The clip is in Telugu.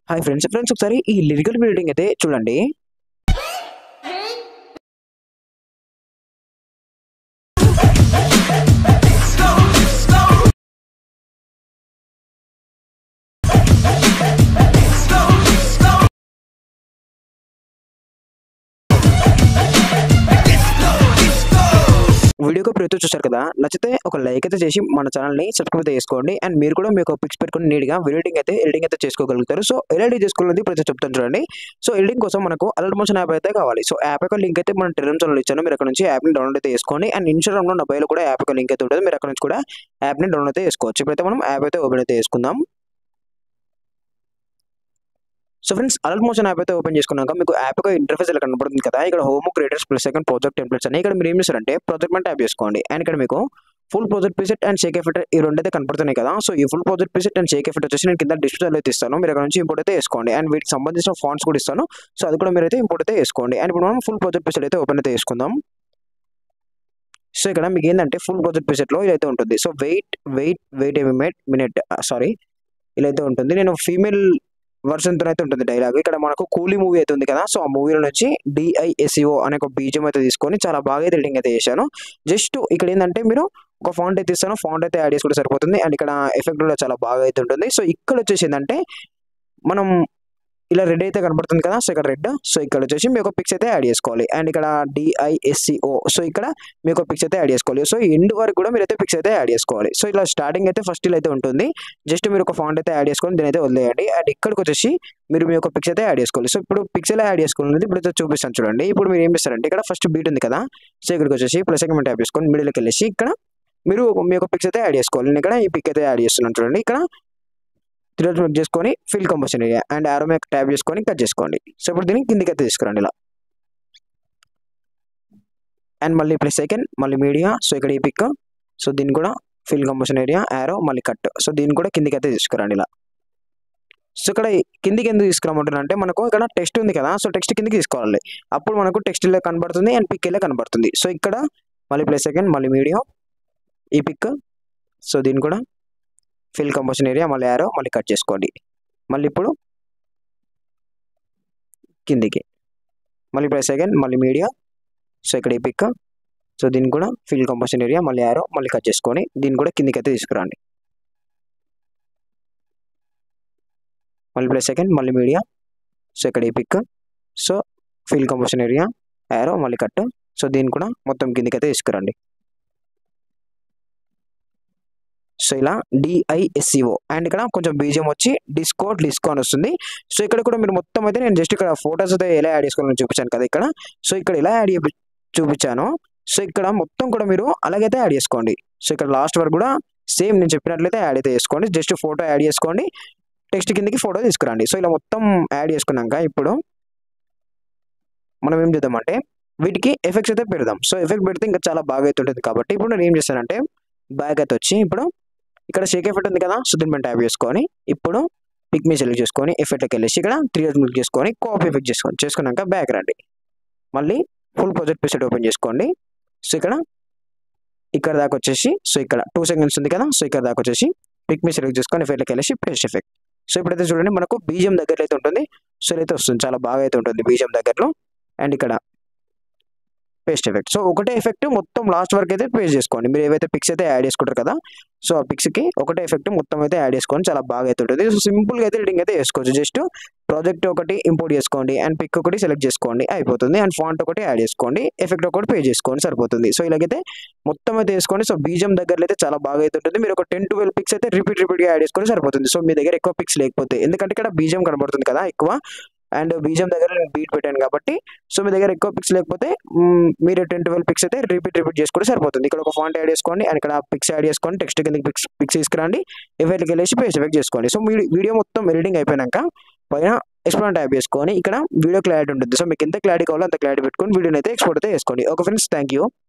హాయ్ ఫ్రెండ్స్ ఒకసారి ఈ లిరికల్ రీడింగ్ అయితే చూడండి. వీడియోకి ప్రతి చూశారు కదా, నచ్చితే ఒక లైక్ అయితే చేసి మన ఛానల్ని సబ్స్క్రైబ్ అయితే చేసుకోండి. అండ్ మీరు కూడా మీకు పిక్స్ పెట్టుకుని నీట్గా ఎడిటింగ్ అయితే చేసుకోగలుగుతారు. సో ఎలా ఎడిట్ చేసుకోవాలని ప్రతి చెప్తాను చూడండి. సో ఎడిటింగ్ కోసం మనకు అలర్ట్ మోషన్ యాప్ అయితే కావాలి. సో యాప్ యొక్క లింక్ అయితే మన టెలిగ్రామ్ ఛానల్ ఇచ్చాను. మీరు అక్కడ నుంచి యాప్ని డౌన్లోడ్ అయితే చేసుకోండి. అండ్ ఇన్స్టాగ్రామ్లో నా బయోలో కూడా యాప్ యొక్క లింక్ అయితే ఉంటుంది. మీరు అక్కడ నుంచి కూడా యాప్ని డౌన్లోడ్ అయితే చేసుకోవచ్చు. ఇప్పుడైతే మనం యాప్ అయితే ఓపెన్ అయితే చేసుకుందాం. So friends, alert motion app అయితే ఓపెన్ చేసుకున్నాక మీకు యాప్ యొక్క ఇంటర్ఫేస్ ఇలా కనబడుతుంది కదా. ఇక్కడ home creators plus second project templates అని ఇక్కడ మీరు ఏం చేస్తారంటే ప్రాజెక్ట్ మీద ట్యాప్ చేసుకోండి. అండ్ ఇక్కడ మీకు full project preset and Sheikh effect ఈ రెండు అయితే కనపడుతున్నాయి కదా. సో ఈ full project preset and Sheikh effect వచ్చేసి నేను కింద డిస్క్రిప్షన్లో అయితే ఇస్తాను. మీరు అక్కడ నుంచి ఇంపోర్ట్ అయితే వేసుకోండి. అండ్ వీటికి సంబంధించిన ఫాంట్స్ కూడా ఇస్తాను. సో అది కూడా మీరు అయితే ఇంపోర్ట్ అయితే వేసుకోండి. అండ్ ఇప్పుడు మనం ఫుల్ ప్రాజెక్ట్ ప్రీసెట్ అయితే ఓపెన్ అయితే చేసుకుందాం. సో ఇక్కడ మీకు ఏంటంటే ఫుల్ ప్రాజెక్ట్ ప్రీసెట్లో ఇలా అయితే ఉంటుంది. సో వెయిట్ మినిట్ ఇలా అయితే ఉంటుంది. నేను ఫీమేల్ వర్షన్తో అయితే ఉంటుంది డైలాగ్. ఇక్కడ మనకు కూలీ మూవీ అయితే ఉంది కదా. సో ఆ మూవీలో నుంచి DISCO అనే ఒక బీజం అయితే తీసుకొని చాలా బాగా అయితే ఎడిటింగ్ అయితే చేశాను. జస్ట్ ఇక్కడ ఏంటంటే మీరు ఒక ఫాంట్ అయితే ఇస్తాను, ఫాంట్ అయితే యాడ్ చేసుకుంటే సరిపోతుంది. అండ్ ఇక్కడ ఎఫెక్ట్ కూడా చాలా బాగా అయితే ఉంటుంది. సో ఇక్కడ వచ్చేసి ఏంటంటే మనం ఇలా రెడ్ అయితే కనబడుతుంది కదా. సో ఇక్కడ రెడ్. సో ఇక్కడ వచ్చేసి మీ ఒక పిక్స్ అయితే యాడ్ చేసుకోవాలి. అండ్ ఇక్కడ DISCO. సో ఇక్కడ మీ ఒక పిక్స్ అయితే యాడ్ చేసుకోవాలి. సో ఎండ్ వరకు కూడా మీరు అయితే పిక్స్ అయితే యాడ్ చేసుకోవాలి. సో ఇలా స్టార్టింగ్ అయితే ఫస్ట్ ఇలా అయితే ఉంటుంది. జస్ట్ మీరు ఒక ఫాంట్ అయితే యాడ్ చేసుకొని దీని అయితే వదిలేయండి. అండ్ ఇక్కడికి వచ్చేసి మీరు మీ యొక్క పిక్స్ అయితే యాడ్ చేసుకోవాలి. సో ఇప్పుడు పిక్స్ ఎలా యాడ్ చేసుకోవాలి ఇప్పుడు అయితే చూపిస్తాను చూడండి. ఇప్పుడు మీరు ఏం చేస్తారంటే ఇక్కడ ఫస్ట్ బీట్ ఉంది కదా. సో ఇక్కడికి వచ్చేసి ప్లస్ సెగ్మెంట్ ట్యాప్ చేసుకొని మిడిల్కి వెళ్ళేసి ఇక్కడ మీరు మీ యొక్క పిక్స్ అయితే యాడ్ చేసుకోవాలి. నేను ఇక్కడ ఈ పిక్ అయితే యాడ్ చేస్తున్నాను చూడండి. ఇక్కడ త్రీ చేసుకొని ఫిల్ కంపోజిషన్ ఏరియా అండ్ ఆరో మీద ట్యాప్ చేసుకొని కట్ చేసుకోండి. సో ఇప్పుడు దీన్ని కిందికి అయితే తీసుకురండి ఇలా. అండ్ మళ్ళీ ప్లస్ సెకండ్ మళ్ళీ మీడియా. సో ఇక్కడ ఈ పిక్. సో దీన్ని కూడా ఫిల్ కంపోజిషన్ ఏరియా ఆరో మళ్ళీ కట్. సో దీన్ని కూడా కిందికి అయితే తీసుకురండి ఇలా. సో ఇక్కడ కిందికి ఎందుకు తీసుకురామంటున్నా అంటే మనకు ఇక్కడ టెక్స్ట్ ఉంది కదా. సో టెక్స్ట్ కిందికి తీసుకోవాలి. అప్పుడు మనకు టెక్స్ట్ ఇలా కనబడుతుంది అండ్ పిక్ ఇలా కనబడుతుంది. సో ఇక్కడ మళ్ళీ ప్లస్ సెకండ్ మళ్ళీ మీడియా ఈ పిక్. సో దీన్ని కూడా ఫిల్ కంపోజిషన్ ఏరియా మళ్ళీ యారో మళ్ళీ కట్ చేసుకోండి. మళ్ళీ ఇప్పుడు కిందికి మళ్ళీ ప్లస్ సెకండ్ మళ్ళీ మీడియా. సో ఇక్కడ ఈ పిక్. సో దీన్ని కూడా ఫిల్ కంపోజిషన్ ఏరియా మళ్ళీ యారో మళ్ళీ కట్ చేసుకొని దీన్ని కూడా కిందికి అయితే తీసుకురండి. మళ్ళీ ప్లస్ సెకండ్ మళ్ళీ మీడియా. సో ఇక్కడ ఈ pic. So fill composition area arrow మళ్ళీ కట్. సో దీన్ని కూడా మొత్తం కిందికి అయితే తీసుకురండి. సో ఇలా DISCO అండ్ ఇక్కడ కొంచెం బీజియం వచ్చి డిస్కో అని వస్తుంది. సో ఇక్కడ కూడా మీరు మొత్తం అయితే నేను జస్ట్ ఇక్కడ ఫోటోస్ అయితే ఎలా యాడ్ చేసుకోవాలని చూపించాను కదా ఇక్కడ. సో ఇక్కడ ఎలా యాడ్ చూపించాను. సో ఇక్కడ మొత్తం కూడా మీరు అలాగైతే యాడ్ చేసుకోండి. సో ఇక్కడ లాస్ట్ వరకు కూడా సేమ్ నేను చెప్పినట్లయితే యాడ్ అయితే చేసుకోండి. జస్ట్ ఫోటో యాడ్ చేసుకోండి, టెక్స్ట్ కిందకి ఫోటో తీసుకురండి. సో ఇలా మొత్తం యాడ్ చేసుకున్నాక ఇప్పుడు మనం ఏం చేద్దామంటే వీటికి ఎఫెక్ట్స్ అయితే పెడదాం. సో ఎఫెక్ట్ పెడితే ఇంకా చాలా బాగా అయితే ఉంటుంది కాబట్టి ఇప్పుడు నేను ఏం చేస్తానంటే బ్యాక్ అయితే వచ్చి ఇప్పుడు ఇక్కడ షేక్ ఎఫెక్ట్ ఉంది కదా. సో దీని మీద ట్యాప్ చేసుకొని ఇప్పుడు పిక్ మీ సెలెక్ట్ చేసుకొని ఎఫెక్ట్కి వెళ్ళేసి ఇక్కడ 3 క్లిక్ చేసుకొని కాపీ ఎఫెక్ట్ చేసుకున్నాక బ్యాక్ రండి. మళ్ళీ ఫుల్ ప్రాజెక్ట్ ప్రీసెట్ ఓపెన్ చేసుకోండి. సో ఇక్కడ దాకా వచ్చేసి సో ఇక్కడ 2 సెకండ్స్ ఉంది కదా. సో ఇక్కడ దాకా వచ్చేసి పిక్ మీ సెలెక్ట్ చేసుకొని ఎఫెక్ట్కి వెళ్ళేసి పేస్ట్ ఎఫెక్ట్. సో ఇప్పుడైతే చూడండి మనకు బీజియం దగ్గరలో అయితే ఉంటుంది. సో అయితే వస్తుంది, చాలా బాగా అయితే ఉంటుంది బీజియం దగ్గరలో. అండ్ ఇక్కడ పేస్ట్ ఎఫెక్ట్. సో ఒకటే ఎఫెక్ట్ మొత్తం లాస్ట్ వరకు అయితే పేస్ట్ చేసుకోండి. మీరు ఏవైతే పిక్స్ అయితే యాడ్ చేసుకుంటారు కదా. సో ఆ పిక్స్కి ఒకటే ఎఫెక్ట్ మొత్తం అయితే యాడ్ చేసుకోండి, చాలా బాగా అయితే ఉంటుంది. సో సింపుల్గా అయితే ఎడిటింగ్ అయితే చేసుకోవచ్చు. జస్ట్ ప్రాజెక్ట్ ఒకటి ఇంపోర్ట్ చేసుకోండి అండ్ పిక్ ఒకటి సెలెక్ట్ చేసుకోండి అయిపోతుంది. అండ్ ఫాంట్ ఒకటి యాడ్ చేసుకోండి, ఎఫెక్ట్ ఒకటి పే చేసుకోండి సరిపోతుంది. సో ఇలాగైతే మొత్తం అయితే వేసుకోండి. సో బీజియం దగ్గరలో అయితే చాలా బాగా అయితే ఉంటుంది. మీరు ఒక 10-12 పిక్స్ అయితే రిపీట్గా యాడ్ చేసుకొని సరిపోతుంది. సో మీ దగ్గర ఎక్కువ పిక్స్ లేకపోతే, ఎందుకంటే ఇక్కడ బీజియం కనబడుతుంది కదా ఎక్కువ అండ్ బీజియం దగ్గర నేను బీట్ పెట్టాను కాబట్టి. సో మీ దగ్గర ఎక్కువ పిక్స్ లేకపోతే మీరు 10-12 పిక్స్ అయితే రిపీట్ చేసుకుంటే సరిపోతుంది. ఇక్కడ ఒక ఫాంట్ యాడ్ చేసుకోండి అండ్ ఇక్కడ పిక్స్ యాడ్ చేసుకోండి, టెక్స్ట్ కింద పిక్స్ తీసుకురండి, ఎఫెక్ట్కి వెళ్ళేసి పేస్ట్ ఎఫెక్ట్ చేసుకోండి. సో మీ వీడియో మొత్తం ఎడిటింగ్ అయిపోయాక పైన ఎక్స్పోర్ట్ ట్యాప్ చేసుకొని ఇక్కడ వీడియో క్లారిటీ ఉంటుంది. సో మీకు ఎంత క్లారిటీ కావాలో అంత క్లారిటీ పెట్టుకొని వీడియోని అయితే ఎక్స్పోర్ట్ అయితే చేసుకోండి. Okay friends, thank you.